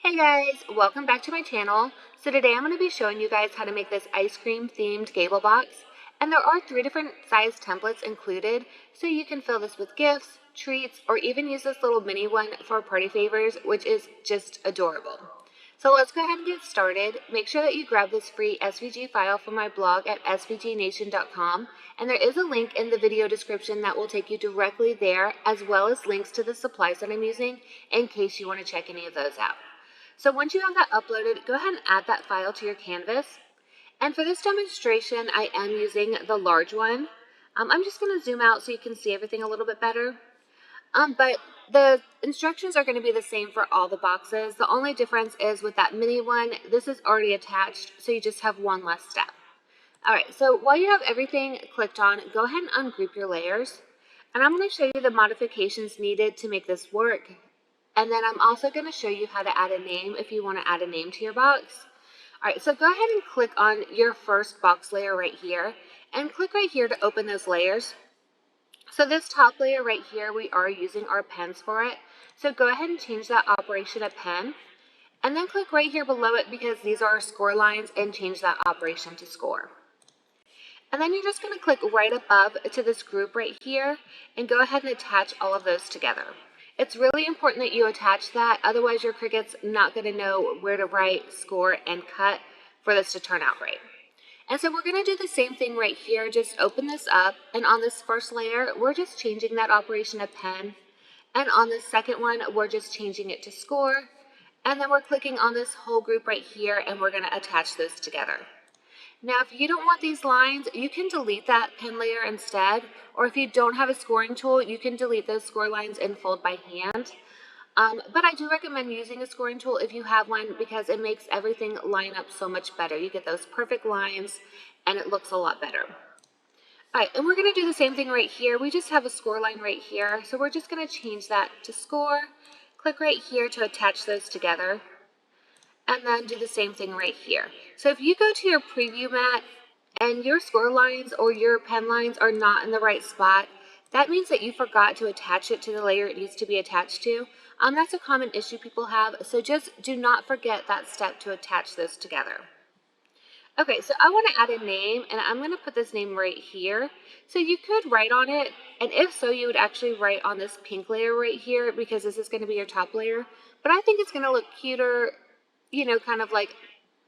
Hey guys, welcome back to my channel. So today I'm going to be showing you guys how to make this ice cream themed gable box. And there are 3 different size templates included, so you can fill this with gifts, treats, or even use this little mini one for party favors, which is just adorable. So let's go ahead and get started. Make sure that you grab this free SVG file from my blog at svgnation.com, and there is a link in the video description that will take you directly there, as well as links to the supplies that I'm using in case you want to check any of those out. So once you have that uploaded, go ahead and add that file to your canvas. And for this demonstration, I am using the large one. I'm just going to zoom out so you can see everything a little bit better. But the instructions are going to be the same for all the boxes. The only difference is with that mini one, this is already attached, so you just have one less step. Alright, so while you have everything clicked on, go ahead and ungroup your layers. And I'm going to show you the modifications needed to make this work. And then I'm also going to show you how to add a name if you want to add a name to your box. Alright, so go ahead and click on your first box layer right here, and click right here to open those layers. So this top layer right here, we are using our pens for it. So go ahead and change that operation to pen, and then click right here below it because these are our score lines, and change that operation to score. And then you're just going to click right above to this group right here, and go ahead and attach all of those together. It's really important that you attach that, otherwise your Cricut's not going to know where to write, score, and cut for this to turn out right. And so we're going to do the same thing right here. Just open this up, and on this first layer, we're just changing that operation to pen. And on the second one, we're just changing it to score. And then we're clicking on this whole group right here, and we're going to attach those together. Now, if you don't want these lines, you can delete that pen layer instead, or if you don't have a scoring tool, you can delete those score lines and fold by hand. But I do recommend using a scoring tool if you have one, because it makes everything line up so much better. You get those perfect lines, and it looks a lot better. All right, and we're going to do the same thing right here. We just have a score line right here, so we're just going to change that to score. Click right here to attach those together. And then do the same thing right here. So if you go to your preview mat and your score lines or your pen lines are not in the right spot, that means that you forgot to attach it to the layer it needs to be attached to. That's a common issue people have, so just do not forget that step to attach those together. Okay, so I want to add a name, and I'm going to put this name right here. So you could write on it, and if so, you would actually write on this pink layer right here, because this is going to be your top layer. But I think it's going to look cuter, you know, kind of like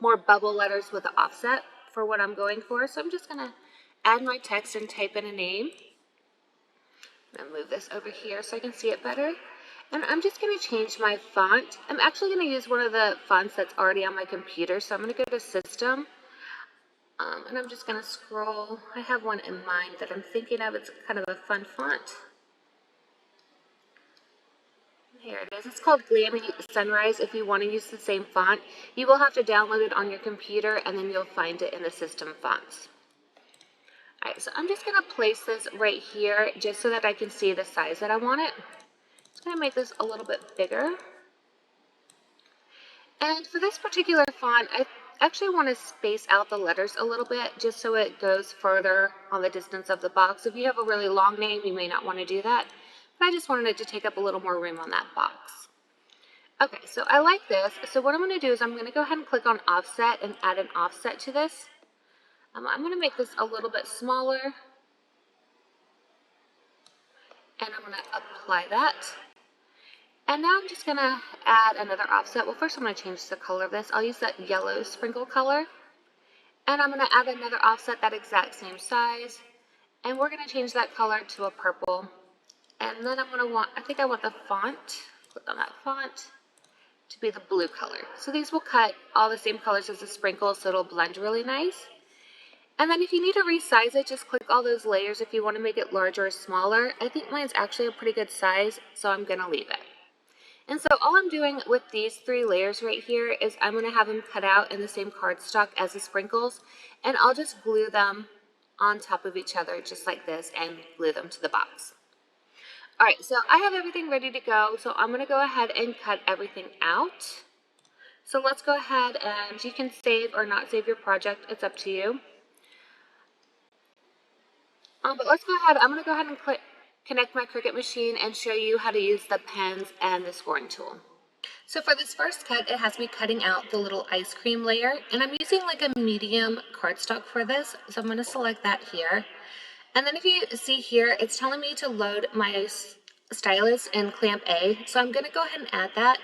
more bubble letters with the offset for what I'm going for. So I'm just going to add my text and type in a name. I'm going to move this over here so I can see it better. And I'm just going to change my font. I'm actually going to use one of the fonts that's already on my computer. So I'm going to go to System. And I'm just going to scroll. I have one in mind that I'm thinking of. It's kind of a fun font. Here it is. It's called Glammy Sunrise. If you want to use the same font, you will have to download it on your computer, and then you'll find it in the system fonts. Alright, so I'm just going to place this right here just so that I can see the size that I want it. I'm just going to make this a little bit bigger. And for this particular font, I actually want to space out the letters a little bit just so it goes further on the distance of the box. If you have a really long name, you may not want to do that. But I just wanted it to take up a little more room on that box. Okay, so I like this. So what I'm going to do is I'm going to go ahead and click on Offset and add an offset to this. I'm going to make this a little bit smaller. And I'm going to apply that. And now I'm just going to add another offset. Well, first I'm going to change the color of this. I'll use that yellow sprinkle color. And I'm going to add another offset that exact same size. And we're going to change that color to a purple. And then I think I want the font, click on that font, to be the blue color. So these will cut all the same colors as the sprinkles, so it'll blend really nice. And then if you need to resize it, just click all those layers if you want to make it larger or smaller. I think mine's actually a pretty good size, so I'm going to leave it. And so all I'm doing with these 3 layers right here is I'm going to have them cut out in the same cardstock as the sprinkles, and I'll just glue them on top of each other just like this and glue them to the box. Alright, so I have everything ready to go, so I'm going to go ahead and cut everything out. So let's go ahead, and you can save or not save your project, it's up to you. But let's go ahead, I'm going to go ahead and connect my Cricut machine and show you how to use the pens and the scoring tool. So for this first cut, it has me cutting out the little ice cream layer, and I'm using like a medium cardstock for this, so I'm going to select that here. And then if you see here, it's telling me to load my stylus in clamp A, so I'm going to go ahead and add that.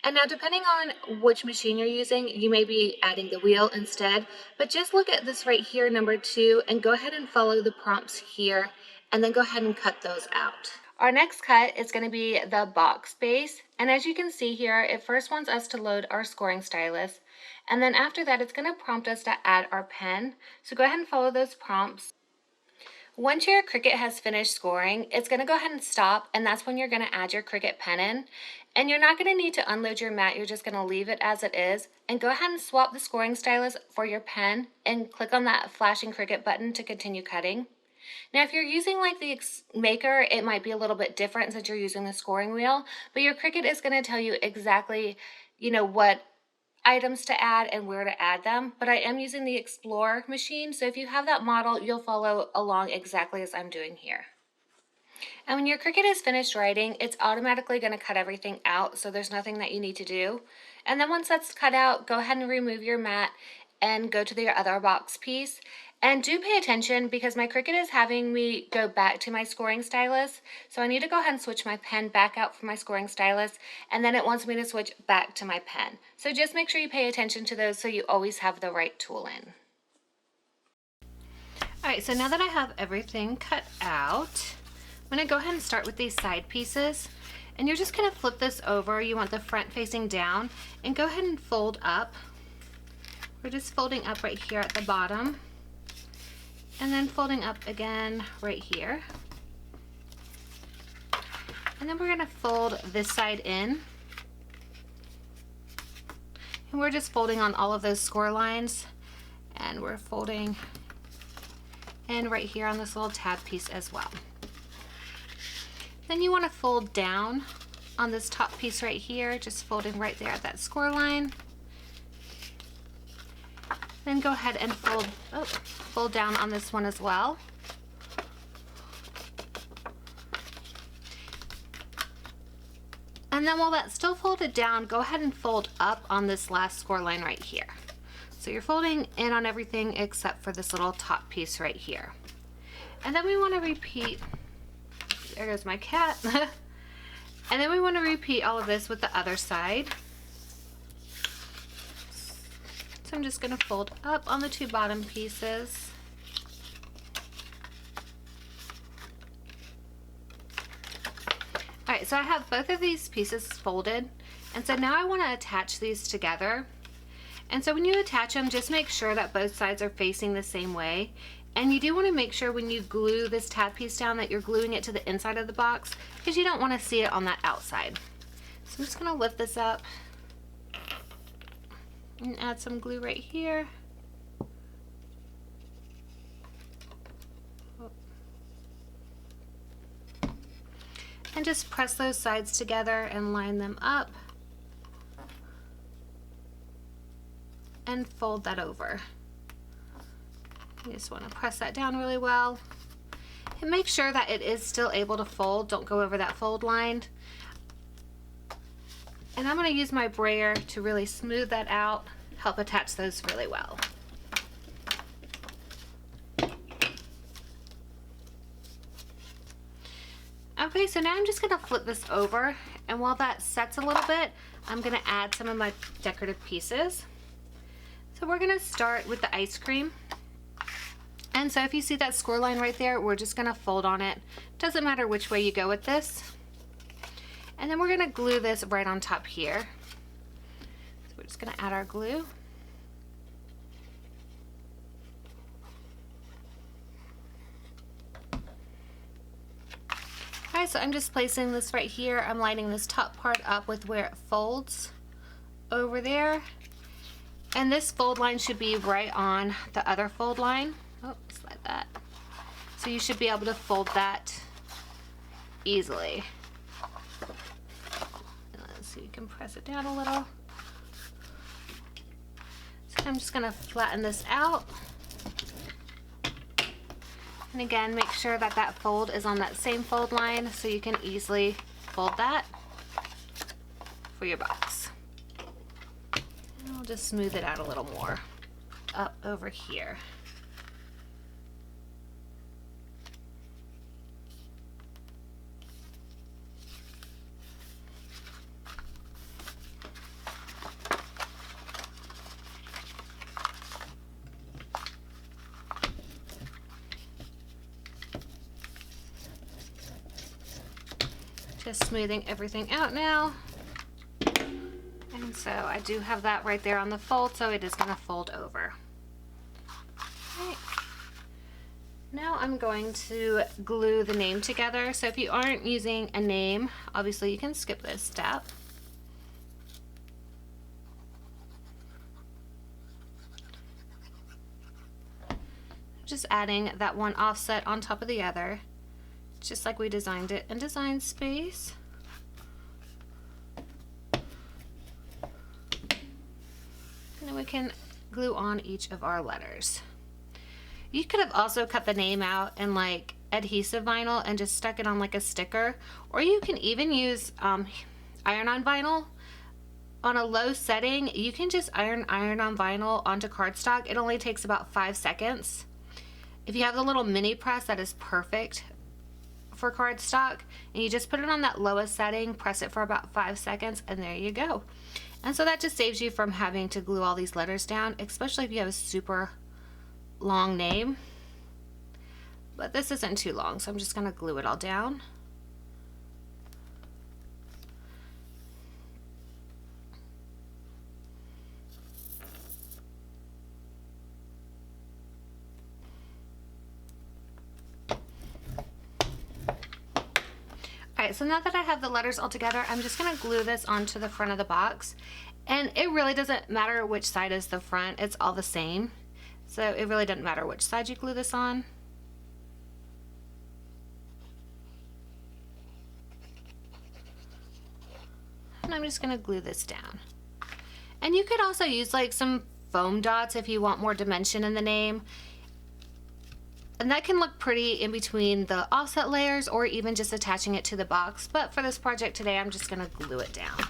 And now depending on which machine you're using, you may be adding the wheel instead, but just look at this right here, number 2, and go ahead and follow the prompts here, and then go ahead and cut those out. Our next cut is going to be the box base, and as you can see here, it first wants us to load our scoring stylus, and then after that it's going to prompt us to add our pen, so go ahead and follow those prompts. Once your Cricut has finished scoring, it's going to go ahead and stop, and that's when you're going to add your Cricut pen in. And you're not going to need to unload your mat, you're just going to leave it as it is, and go ahead and swap the scoring stylus for your pen, and click on that flashing Cricut button to continue cutting. Now if you're using like the Maker, it might be a little bit different since you're using the scoring wheel, but your Cricut is going to tell you exactly, what items to add and where to add them, but I am using the Explore machine, so if you have that model, you'll follow along exactly as I'm doing here. And when your Cricut is finished writing, it's automatically going to cut everything out, so there's nothing that you need to do. And then once that's cut out, go ahead and remove your mat and go to the other box piece. And do pay attention because my Cricut is having me go back to my scoring stylus. So I need to go ahead and switch my pen back out for my scoring stylus, and then it wants me to switch back to my pen. So just make sure you pay attention to those so you always have the right tool in. Alright, so now that I have everything cut out, I'm going to go ahead and start with these side pieces. And you're just going to flip this over. You want the front facing down, and go ahead and fold up. We're just folding up right here at the bottom. And then folding up again right here. And then we're going to fold this side in. And we're just folding on all of those score lines. And we're folding in right here on this little tab piece as well. Then you want to fold down on this top piece right here, just folding right there at that score line. Then go ahead and fold down on this one as well. And then while that's still folded down, go ahead and fold up on this last score line right here. So you're folding in on everything except for this little top piece right here. And then we want to repeat, there goes my cat. And then we want to repeat all of this with the other side. So I'm just going to fold up on the 2 bottom pieces. Alright, so I have both of these pieces folded, and so now I want to attach these together. And so when you attach them, just make sure that both sides are facing the same way. And you do want to make sure when you glue this tab piece down that you're gluing it to the inside of the box, because you don't want to see it on that outside. So I'm just going to lift this up and add some glue right here. And just press those sides together and line them up. And fold that over. You just want to press that down really well. And make sure that it is still able to fold. Don't go over that fold line. And I'm going to use my brayer to really smooth that out, help attach those really well. Okay, so now I'm just going to flip this over, and while that sets a little bit, I'm going to add some of my decorative pieces. So we're going to start with the ice cream. And so if you see that score line right there, we're just going to fold on it. Doesn't matter which way you go with this. And then we're going to glue this right on top here. So we're just going to add our glue. Alright, so I'm just placing this right here. I'm lining this top part up with where it folds over there. And this fold line should be right on the other fold line. Oh, slide that. So you should be able to fold that easily. So you can press it down a little. So I'm just going to flatten this out. And again, make sure that that fold is on that same fold line so you can easily fold that for your box. I'll just smooth it out a little more up over here. Just smoothing everything out now. And so I do have that right there on the fold, so it is going to fold over. Okay. Now I'm going to glue the name together. So if you aren't using a name, obviously you can skip this step. Just adding that one offset on top of the other, just like we designed it in Design Space. And then we can glue on each of our letters. You could have also cut the name out in like adhesive vinyl and just stuck it on like a sticker, or you can even use iron-on vinyl. On a low setting, you can just iron-on vinyl onto cardstock. It only takes about 5 seconds. If you have the little mini press, that is perfect for cardstock, and you just put it on that lowest setting, press it for about 5 seconds, and there you go. And so that just saves you from having to glue all these letters down, especially if you have a super long name. But this isn't too long, so I'm just going to glue it all down. Alright, so now that I have the letters all together, I'm just going to glue this onto the front of the box. And it really doesn't matter which side is the front, it's all the same. So it really doesn't matter which side you glue this on. And I'm just going to glue this down. And you could also use like some foam dots if you want more dimension in the name. And that can look pretty in between the offset layers or even just attaching it to the box. But for this project today, I'm just going to glue it down.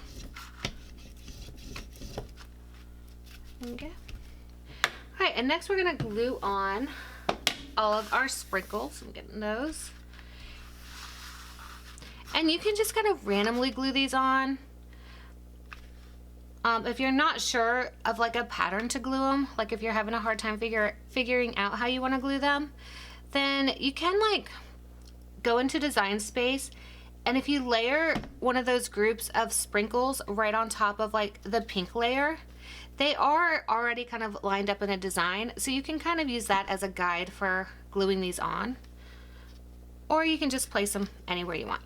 Okay. Alright, and next we're going to glue on all of our sprinkles. I'm getting those. And you can just kind of randomly glue these on. If you're not sure of like a pattern to glue them, like if you're having a hard time figuring out how you want to glue them, then you can like go into Design Space, and if you layer one of those groups of sprinkles right on top of like the pink layer, they are already kind of lined up in a design, so you can kind of use that as a guide for gluing these on, or you can just place them anywhere you want.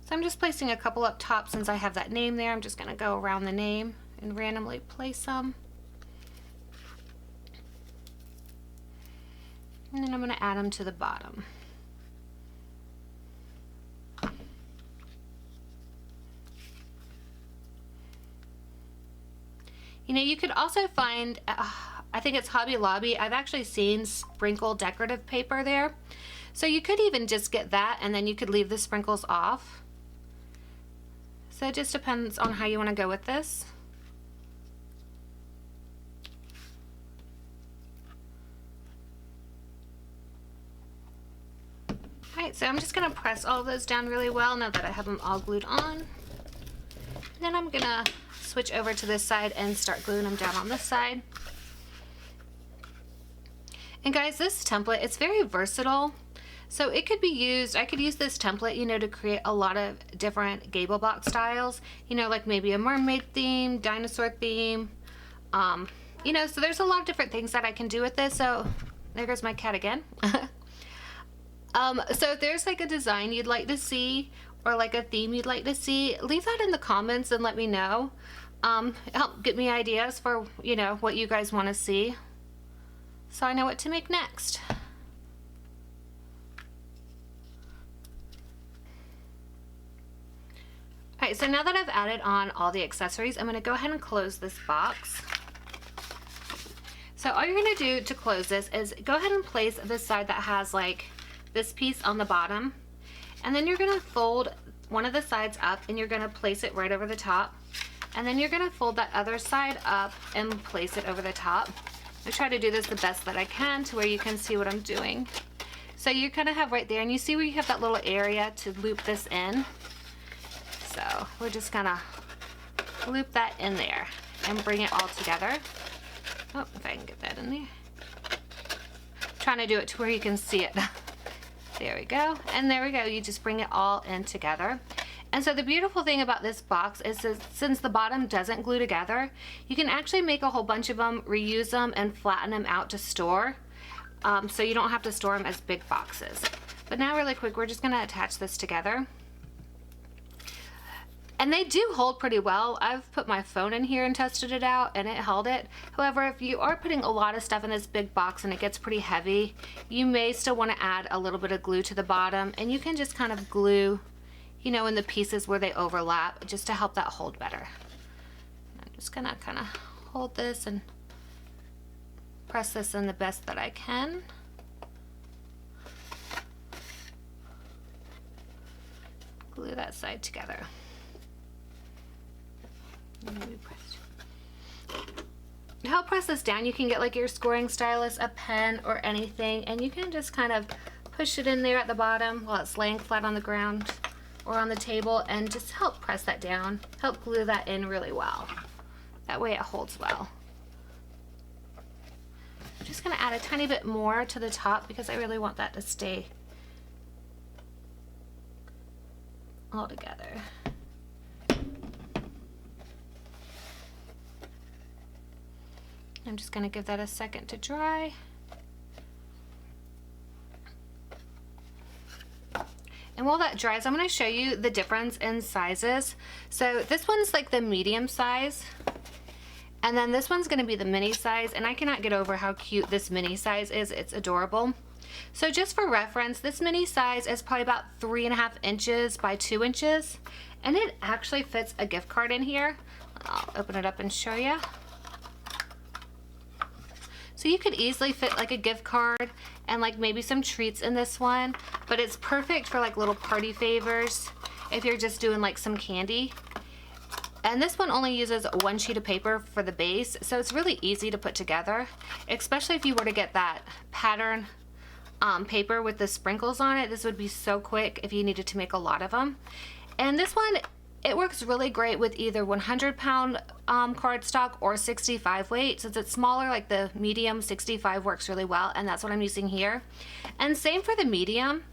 So I'm just placing a couple up top since I have that name there. I'm just going to go around the name and randomly place them. And then I'm going to add them to the bottom. You know, you could also find, I think it's Hobby Lobby, I've actually seen sprinkle decorative paper there. So you could even just get that and then you could leave the sprinkles off. So it just depends on how you want to go with this. Alright, so I'm just going to press all of those down really well now that I have them all glued on. And then I'm going to switch over to this side and start gluing them down on this side. And guys, this template, it's very versatile. So it could be used, I could use this template, you know, to create a lot of different gable box styles, you know, like maybe a mermaid theme, dinosaur theme, you know, so there's a lot of different things that I can do with this. So there goes my cat again. So if there's like a design you'd like to see or like a theme you'd like to see, leave that in the comments and let me know. Help get me ideas for, you know, what you guys want to see, so I know what to make next. Alright, so now that I've added on all the accessories, I'm going to go ahead and close this box. So all you're going to do to close this is go ahead and place this side that has like this piece on the bottom, and then you're going to fold one of the sides up and you're going to place it right over the top, And then you're gonna fold that other side up and place it over the top. I try to do this the best that I can to where you can see what I'm doing. So you're gonna have right there, and you see where you have that little area to loop this in. So we're just gonna loop that in there and bring it all together. Oh, if I can get that in there. Trying to do it to where you can see it. There we go. And there we go. You just bring it all in together. And so the beautiful thing about this box is that since the bottom doesn't glue together, you can actually make a whole bunch of them, reuse them, and flatten them out to store. So you don't have to store them as big boxes. But now really quick, we're just going to attach this together. And they do hold pretty well. I've put my phone in here and tested it out, and it held it. However, if you are putting a lot of stuff in this big box and it gets pretty heavy, you may still want to add a little bit of glue to the bottom, and you can just kind of glue, you know, in the pieces where they overlap, just to help that hold better. I'm just gonna kind of hold this and press this in the best that I can. Glue that side together. To help press this down, you can get like your scoring stylus, a pen, or anything, and you can just kind of push it in there at the bottom while it's laying flat on the ground or on the table, and just help press that down, help glue that in really well. That way it holds well. I'm just going to add a tiny bit more to the top because I really want that to stay all together. I'm just going to give that a second to dry. And while that dries, I'm going to show you the difference in sizes. So this one's like the medium size, and then this one's going to be the mini size, and I cannot get over how cute this mini size is. It's adorable. So just for reference, this mini size is probably about 3.5 inches by 2 inches, and it actually fits a gift card in here. I'll open it up and show you. So you could easily fit like a gift card and like maybe some treats in this one, but it's perfect for like little party favors if you're just doing like some candy. And this one only uses one sheet of paper for the base, so it's really easy to put together, especially if you were to get that pattern paper with the sprinkles on it. This would be so quick if you needed to make a lot of them. And this one, it works really great with either 100-pound cardstock or 65 weight. Since it's smaller, like the medium, 65 works really well, and that's what I'm using here. And same for the medium.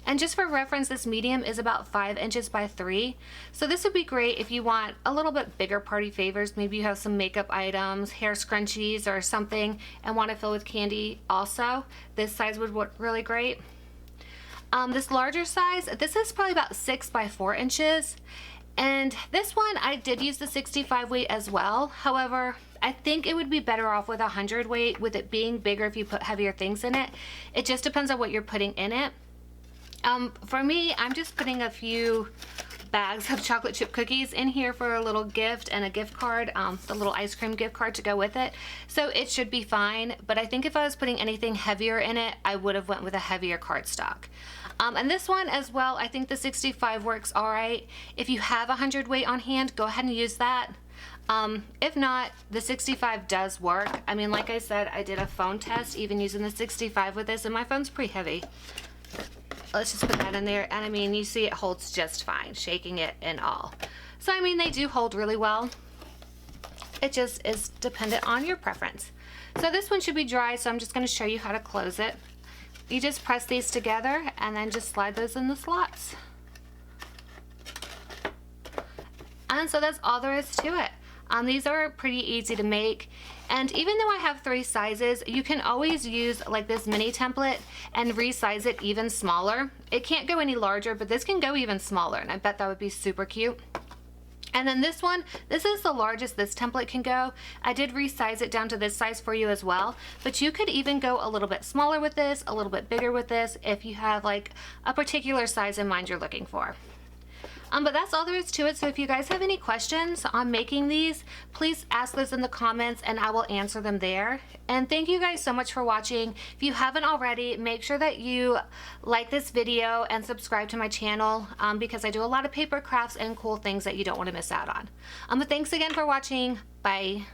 And just for reference, this medium is about 5 inches by 3. So this would be great if you want a little bit bigger party favors. Maybe you have some makeup items, hair scrunchies or something, and want to fill with candy also. This size would work really great. This larger size, this is probably about 6 by 4 inches. And this one, I did use the 65 weight as well. However, I think it would be better off with 100 weight, with it being bigger if you put heavier things in it. It just depends on what you're putting in it. For me, I'm just putting a few bags of chocolate chip cookies in here for a little gift and a gift card, the little ice cream gift card to go with it. So it should be fine, but I think if I was putting anything heavier in it, I would have went with a heavier cardstock. And this one as well, I think the 65 works all right. If you have 100 weight on hand, go ahead and use that. If not, the 65 does work. I mean, like I said, I did a phone test even using the 65 with this, and my phone's pretty heavy. Let's just put that in there, and I mean, you see it holds just fine, shaking it and all. So I mean, they do hold really well. It just is dependent on your preference. So this one should be dry, so I'm just going to show you how to close it. You just press these together and then just slide those in the slots. And so that's all there is to it. These are pretty easy to make, and even though I have 3 sizes, you can always use like this mini template and resize it even smaller. It can't go any larger, but this can go even smaller, and I bet that would be super cute. And then this one, this is the largest this template can go. I did resize it down to this size for you as well, but you could even go a little bit smaller with this, a little bit bigger with this, if you have like a particular size in mind you're looking for. But that's all there is to it. So if you guys have any questions on making these, please ask those in the comments and I will answer them there. And thank you guys so much for watching. If you haven't already, make sure that you like this video and subscribe to my channel because I do a lot of paper crafts and cool things that you don't want to miss out on. But thanks again for watching. Bye.